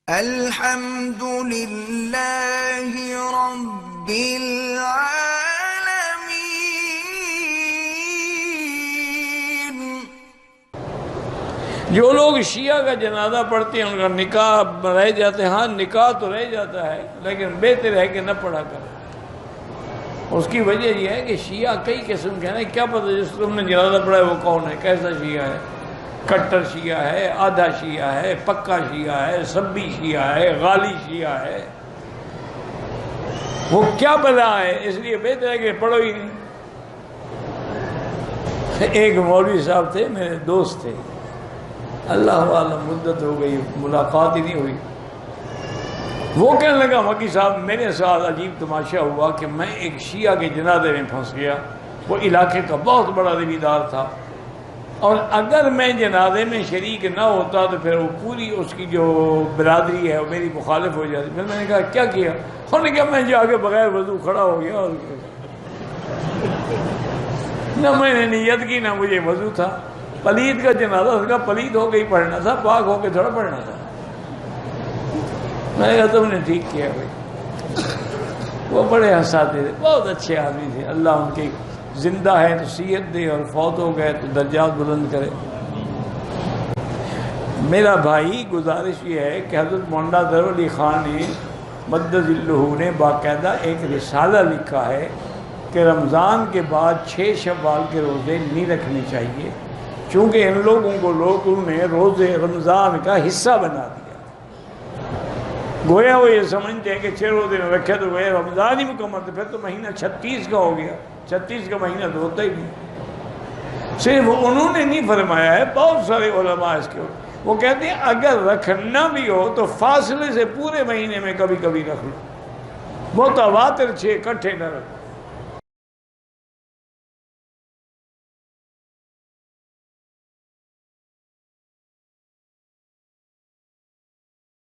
الحمد للہ رب العالمین۔ جو لوگ شیعہ کا جنازہ پڑھتے ہیں ان کا نکاح رہ جاتے ہیں، ہاں نکاح تو رہ جاتا ہے لیکن بہتر ہے کہ نہ پڑھا کرے۔ اس کی وجہ یہ ہے کہ شیعہ کئی قسم کے ہیں، کیا پتہ جس تم نے جنازہ پڑھا ہے وہ کون ہے، کیسا شیعہ ہے، کٹر شیعہ ہے، آدھا شیعہ ہے، پکا شیعہ ہے، سبی شیعہ ہے، غالی شیعہ ہے، وہ کیا بلا ہے، اس لیے بہتر ہے کہ پڑھو ہی نہیں۔ ایک مولوی صاحب تھے، میرے دوست تھے، اللہ عالم مدت ہو گئی ملاقات ہی نہیں ہوئی۔ وہ کہنے لگا مکی صاحب میرے ساتھ عجیب تماشا ہوا کہ میں ایک شیعہ کے جنازے میں پھنس گیا، وہ علاقے کا بہت بڑا زمیندار تھا، اور اگر میں جنازے میں شریک نہ ہوتا تو پھر وہ پوری اس کی جو برادری ہے وہ میری مخالف ہو جاتی۔ پھر میں نے کہا کیا کیا؟ انہوں نے کہا میں جا کے بغیر وضو کھڑا ہو گیا، اور نہ میں نے نیت کی نہ مجھے وضو تھا۔ پلید کا جنازہ، اس کا پلید ہو کے ہی پڑھنا تھا، پاک ہو کے تھوڑا پڑھنا تھا۔ میں نے کہا تم نے ٹھیک کیا بھائی۔ وہ بڑے اساتذہ تھے، بہت اچھے آدمی تھے، اللہ ان کے زندہ ہے تو صحت دے، اور فوت ہو گئے تو درجات بلند کرے۔ میرا بھائی گزارش یہ ہے کہ حضرت مولانا ظفر علی خان نے مدد ذلہ نے باقاعدہ ایک رسالہ لکھا ہے کہ رمضان کے بعد 6 شوال کے روزے نہیں رکھنے چاہیے، چونکہ ان لوگوں کو لوگوں نے روزے رمضان کا حصہ بنا دیا۔ گویا وہ یہ سمجھتے ہیں کہ 6 روزے میں رکھے تو گویا رمضان ہی مکمل، تو پھر تو مہینہ 36 کا ہو گیا، 36 کا مہینہ تو ہوتا ہی نہیں۔ صرف انہوں نے نہیں فرمایا ہے، بہت سارے علماء اس کے، وہ کہتے ہیں اگر رکھنا بھی ہو تو فاصلے سے پورے مہینے میں کبھی کبھی رکھ لو، متواتر 6 اکٹھے نہ رکھو۔